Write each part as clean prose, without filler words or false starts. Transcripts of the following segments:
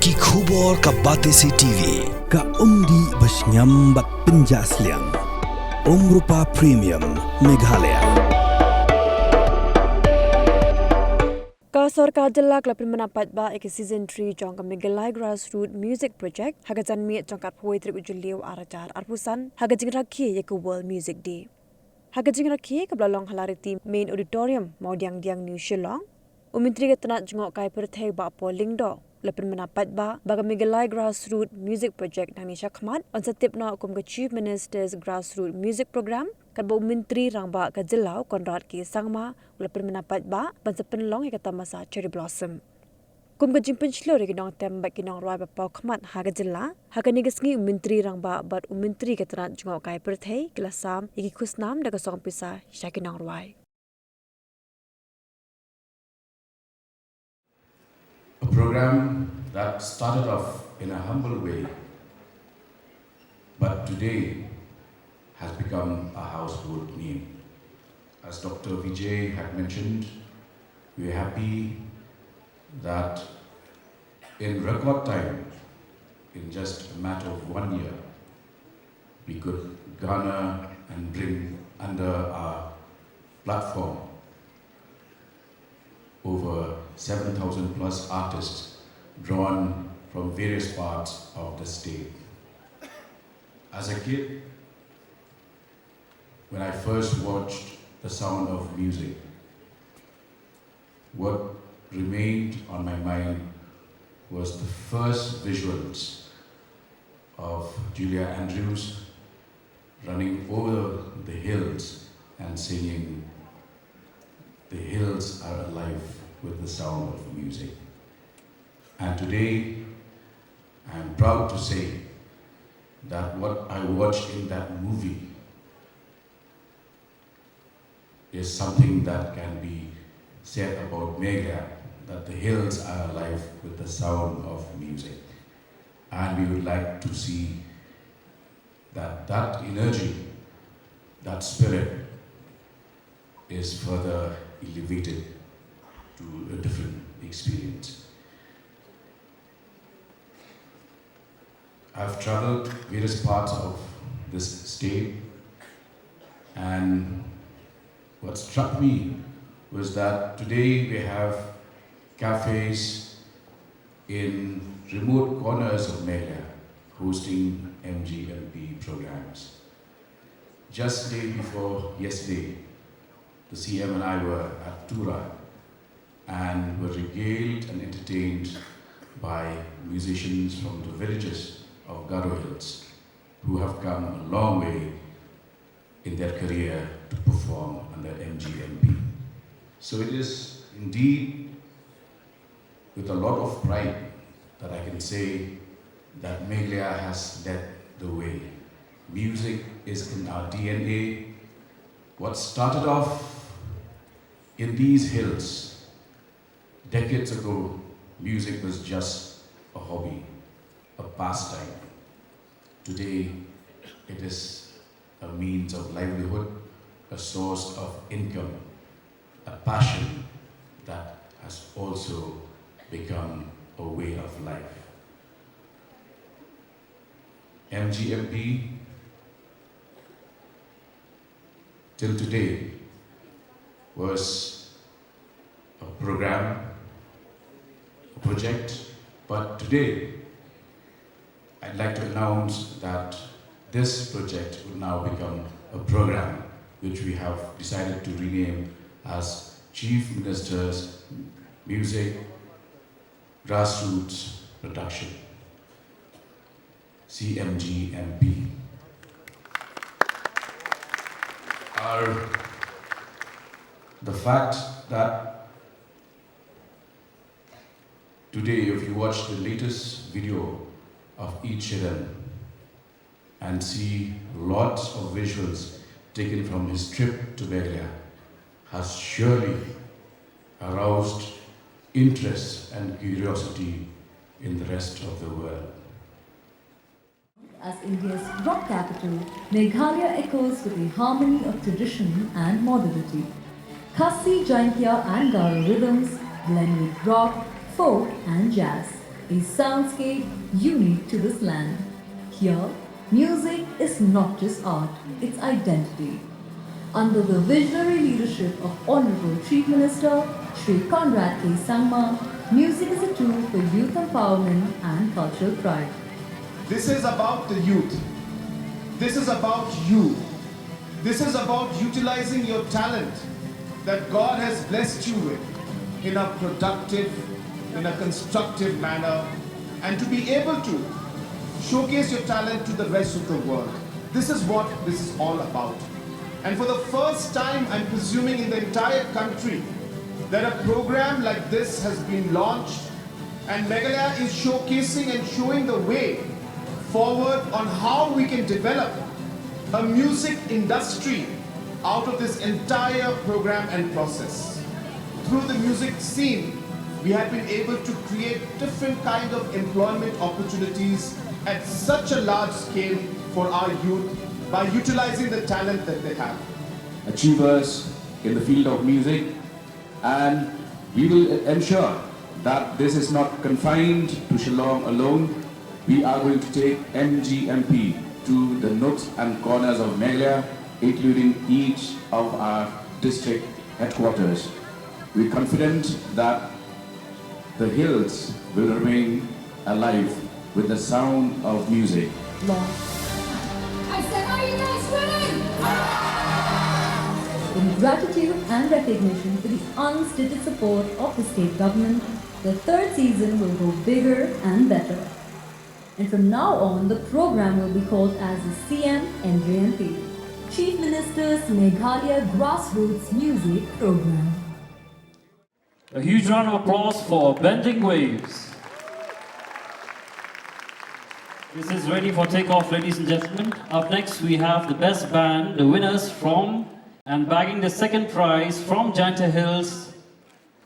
Ki khubor ka Batesi TV ka umdi basnyam bat penjaslian. Rupa Premium Meghalaya. Ka Sorkar jala la Pynbna ba ek season 3 Jong ka Meghalaya Grassroots Music Project hagajan mi jongkat poetry ujuliu arajar arpusan hagajing rakhi ek World Music Day. Hagajing rakhi ka blalong halariti main auditorium maudiang diang New Shillong. Umintri ka tanat jengok kai perthai ba polling do. La Pynbna ba baga Meghalaya Grassroots Music Project nang nisha khmat on satip na hukum ka Chief Minister's Grassroots Music Program kan ba Menteri rangba ka jilau konrad ki sangma la Pynbna ba bansa penlong ka tamasa cherry blossom kum ka jingpen chlo re ginong tem ba kinong roi ba pau khmat ha ka jilla ha ka nigasngi Menteri rangba bat Menteri ka tran jngok kai perthei kilasam iki khusnam daga song pisa shakinong roi. A program that started off in a humble way, but today has become a household name. As Dr. Vijay had mentioned, we are happy that in record time, in just a matter of 1 year, we could garner and bring under our platform over 7,000 plus artists drawn from various parts of the state. As a kid, when I first watched The Sound of Music, what remained on my mind was the first visuals of Julia Andrews running over the hills and singing, "The hills are alive with the sound of music." And today, I am proud to say that what I watched in that movie is something that can be said about Meghalaya, that the hills are alive with the sound of music. And we would like to see that energy, that spirit is further elevated to a different experience. I've traveled various parts of this state, and what struck me was that today we have cafes in remote corners of Meghalaya hosting MGMP programs. Just day before yesterday, the CM and I were at Tura and were regaled and entertained by musicians from the villages of Garo Hills who have come a long way in their career to perform under MGMP. So it is indeed with a lot of pride that I can say that Meghalaya has led the way. Music is in our DNA. What started off in these hills decades ago, music was just a hobby, a pastime. Today, it is a means of livelihood, a source of income, a passion that has also become a way of life. MGMP, till today, was a program, a project, but today, I'd like to announce that this project will now become a program which we have decided to rename as Chief Minister's Music Grassroots Production, CMGMP. The fact that today, if you watch the latest video of each Sheran and see lots of visuals taken from his trip to Meghalaya, has surely aroused interest and curiosity in the rest of the world. As India's rock capital, Meghalaya echoes with a harmony of tradition and modernity. Khasi, Jaintia and Garo rhythms blend with rock, folk and jazz. a soundscape unique to this land. Here, music is not just art, it's identity. Under the visionary leadership of Honorable Chief Minister Shri Conrad K. Sangma, music is a tool for youth empowerment and cultural pride. This is about the youth. This is about you. This is about utilizing your talent that God has blessed you with in a productive, in a constructive manner, and to be able to showcase your talent to the rest of the world. This is what this is all about. And for the first time, I'm presuming in the entire country, that a program like this has been launched, and Meghalaya is showcasing and showing the way forward on how we can develop a music industry out of this entire program and process. Through the music scene, we have been able to create different kind of employment opportunities at such a large scale for our youth by utilizing the talent that they have. Achievers in the field of music, and we will ensure that this is not confined to Shillong alone. We are going to take MGMP to the nooks and corners of Meghalaya, including each of our district headquarters. We're confident that the hills will remain alive with the sound of music. I said, are you guys ready? In gratitude and recognition for the unstated support of the state government, the third season will go bigger and better. And from now on, the program will be called as the CM-NJMP, Chief Minister's Meghalaya Grassroots Music Program. A huge round of applause for Bending Waves. This is ready for takeoff, ladies and gentlemen. Up next, we have the best band, the winners from and bagging the second prize from Jante Hills,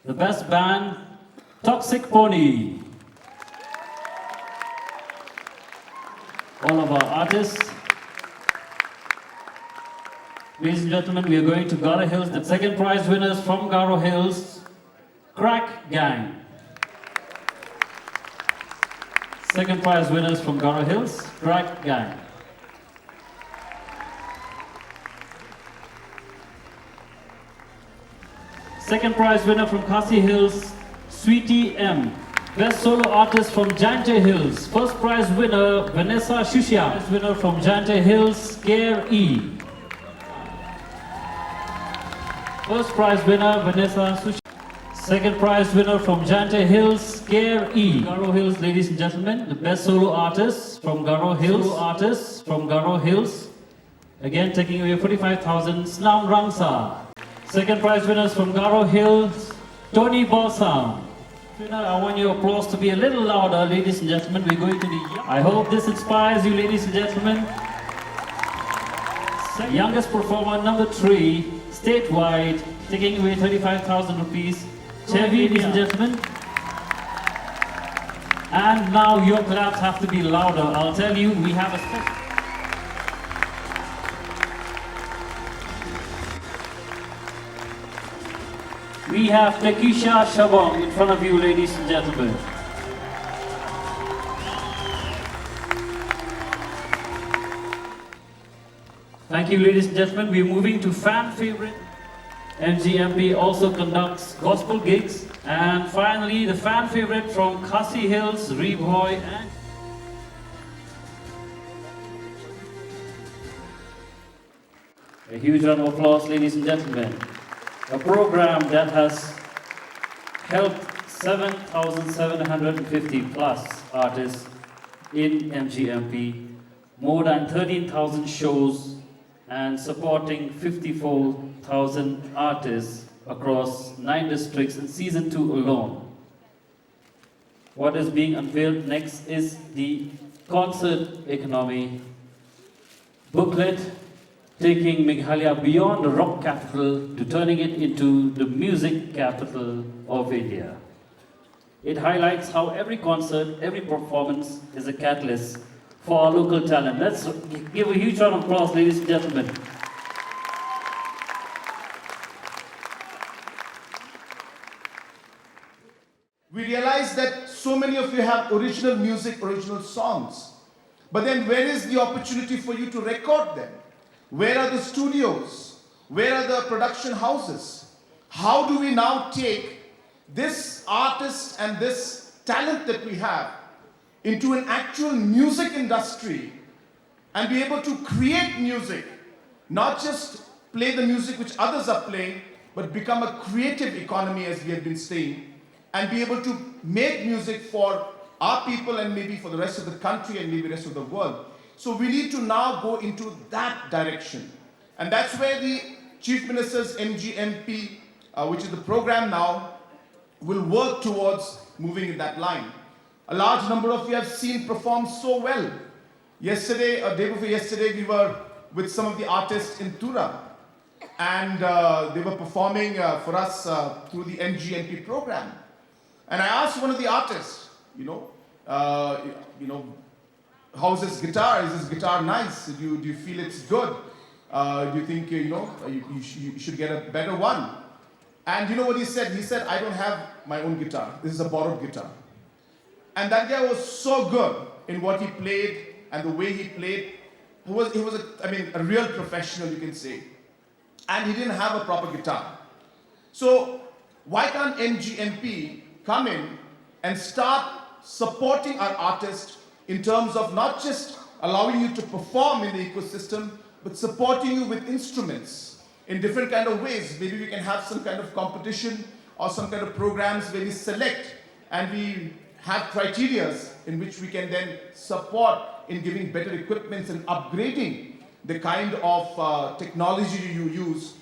the best band, Toxic Pony. All of our artists. Ladies and gentlemen, we are going to Garo Hills. The second prize winners from Garo Hills, Crack Gang. Second prize winners from Garo Hills, Crack Gang. Second prize winner from Khasi Hills, Sweetie M. Best solo artist from Jante Hills. First prize winner, Vanessa Shushya. Best winner from Jante Hills, Scare E. First prize winner, Vanessa Shushya. Second prize winner from Jante Hills, Scare E. Garo Hills, ladies and gentlemen, the best solo artist from Garo Hills. Solo artist from Garo Hills. Again, taking away 45,000, Snam Ramsa. Second prize winners from Garo Hills, Tony Balsam. I want your applause to be a little louder, ladies and gentlemen. We're going to the... I hope this inspires you, ladies and gentlemen. Youngest performer, number 3, statewide, taking away 35,000 rupees. Chevy, ladies and gentlemen. And now your claps have to be louder. I'll tell you, we have a special... We have Takisha Shabong in front of you, ladies and gentlemen. Thank you, ladies and gentlemen. We're moving to fan favorite. MGMP also conducts gospel gigs. And finally, the fan favorite from Khasi Hills, Reboy and... A huge round of applause, ladies and gentlemen. A program that has helped 7,750 plus artists in MGMP, more than 13,000 shows, and supporting 54,000 artists across 9 districts in Season 2 alone. What is being unveiled next is the concert economy booklet, taking Meghalaya beyond the rock capital to turning it into the music capital of India. It highlights how every concert, every performance is a catalyst for our local talent. Let's give a huge round of applause, ladies and gentlemen. We realize that so many of you have original music, original songs. But then where is the opportunity for you to record them? Where are the studios? Where are the production houses? How do we now take this artist and this talent that we have into an actual music industry and be able to create music, not just play the music which others are playing, but become a creative economy, as we have been saying, and be able to make music for our people and maybe for the rest of the country and maybe the rest of the world. So we need to now go into that direction. And that's where the Chief Minister's MGMP, which is the program now, will work towards moving in that line. A large number of you have seen perform so well. Yesterday, or day before yesterday, we were with some of the artists in Tura. And they were performing for us through the MGMP program. And I asked one of the artists, how's this guitar? Is this guitar nice? Do you feel it's good? Do you think, you should get a better one? And you know what he said? He said, I don't have my own guitar. This is a borrowed guitar. And that guy was so good in what he played and the way he played. He was a real professional, you can say. And he didn't have a proper guitar. So why can't MGMP come in and start supporting our artists in terms of not just allowing you to perform in the ecosystem, but supporting you with instruments in different kind of ways. Maybe we can have some kind of competition or some kind of programs where we select and we have criteria in which we can then support in giving better equipments and upgrading the kind of technology you use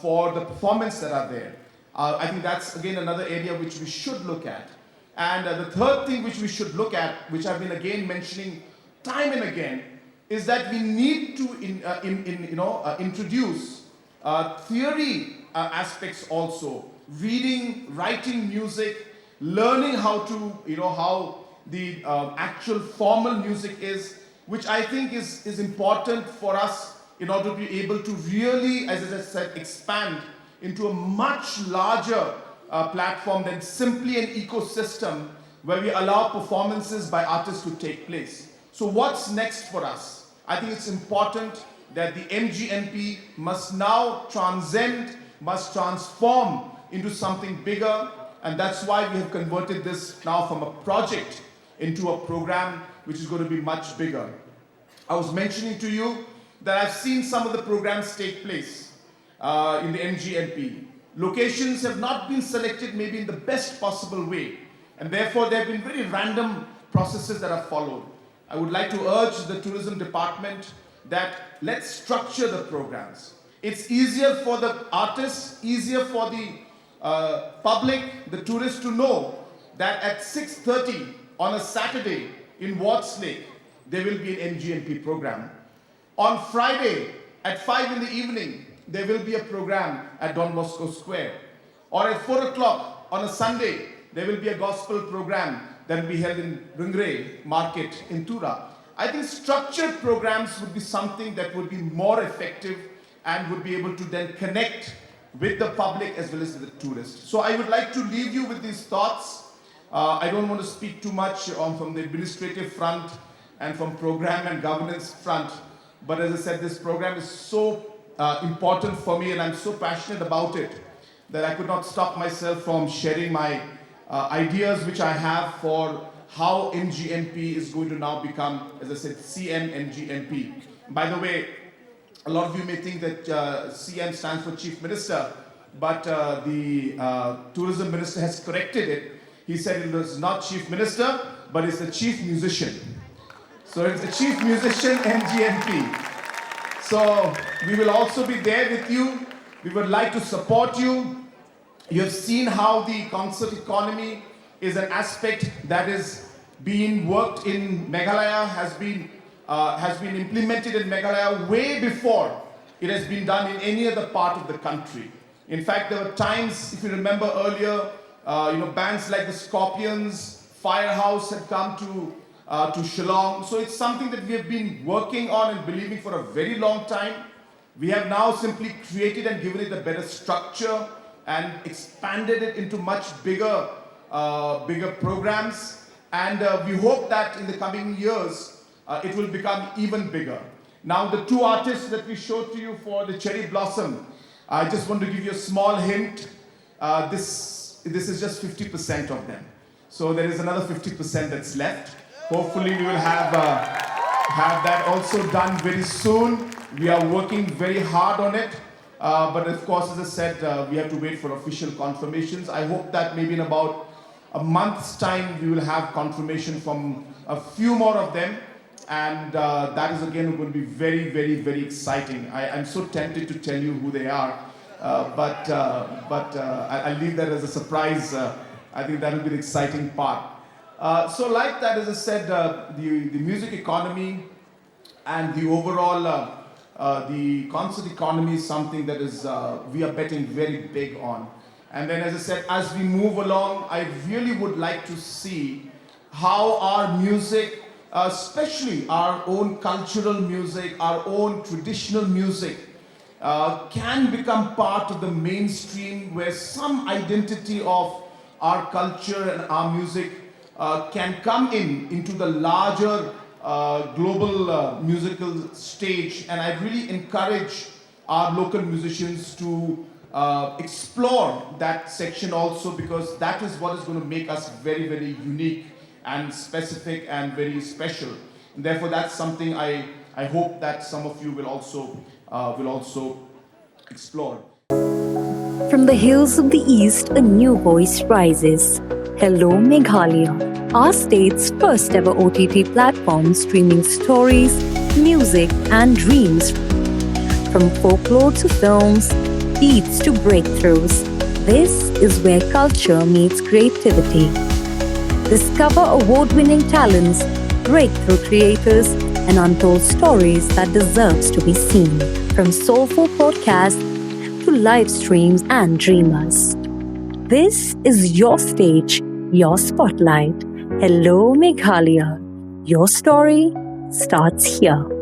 for the performance that are there. I think that's again another area which we should look at. And the third thing which we should look at, which I've been again mentioning time and again, is that we need to introduce theory aspects also. Reading, writing music, learning how the actual formal music is, which I think is important for us in order to be able to really, as I said, expand into a much larger platform than simply an ecosystem where we allow performances by artists to take place. So what's next for us? I think it's important that the MGMP must now transcend, must transform into something bigger, and that's why we have converted this now from a project into a program which is going to be much bigger. I was mentioning to you that I've seen some of the programs take place in the MGMP. Locations have not been selected maybe in the best possible way, and therefore there have been very random processes that are followed. I would like to urge the tourism department that let's structure the programs. It's easier for the artists, easier for the public, the tourists to know that at 6:30 on a Saturday in Watts Lake, there will be an MGMP program. On Friday at 5 in the evening, there will be a program at Don Bosco Square. Or at 4 o'clock on a Sunday, there will be a gospel program that will be held in Rungre Market in Tura. I think structured programs would be something that would be more effective and would be able to then connect with the public as well as with the tourists. So I would like to leave you with these thoughts. I don't want to speak too much from the administrative front and from program and governance front. But as I said, this program is so important for me and I'm so passionate about it that I could not stop myself from sharing my ideas which I have for how MGMP is going to now become, as I said, CM-MGMP. By the way, a lot of you may think that CM stands for Chief Minister, but the Tourism Minister has corrected it. He said it was not Chief Minister, but it's the Chief Musician. So it's the Chief Musician MGMP. So we will also be there with you. We would like to support you. You have seen how the concert economy is an aspect that is being worked in Meghalaya, has been implemented in Meghalaya way before it has been done in any other part of the country. In fact, there were times, if you remember earlier, bands like the Scorpions, Firehouse had come to Shillong. So it's something that we have been working on and believing for a very long time. We have now simply created and given it a better structure and expanded it into much bigger bigger programs, and we hope that in the coming years it will become even bigger. Now, the two artists that we showed to you for the Cherry Blossom, I just want to give you a small hint. This is just 50% of them. So there is another 50% that's left. Hopefully we will have that also done very soon. We are working very hard on it. But of course, as I said, we have to wait for official confirmations. I hope that maybe in about a month's time, we will have confirmation from a few more of them. And that is again going to be very, very, very exciting. I'm so tempted to tell you who they are, but I'll leave that as a surprise. I think that will be the exciting part. So like that, as I said, the music economy and the overall the concert economy is something that is we are betting very big on. And then, as I said, as we move along, I really would like to see how our music, especially our own cultural music, our own traditional music, can become part of the mainstream, where some identity of our culture and our music can come into the larger global musical stage. And I really encourage our local musicians to explore that section also, because that is what is going to make us very, very unique and specific and very special. And therefore, that's something I hope that some of you will also explore. From the hills of the east, a new voice rises. Hello Meghalaya, our state's first ever OTT platform streaming stories, music and dreams. From folklore to films, beats to breakthroughs, this is where culture meets creativity. Discover award-winning talents, breakthrough creators, and untold stories that deserves to be seen. From soulful podcasts to live streams and dreamers. This is your stage, your spotlight. Hello Meghalaya. Your story starts here.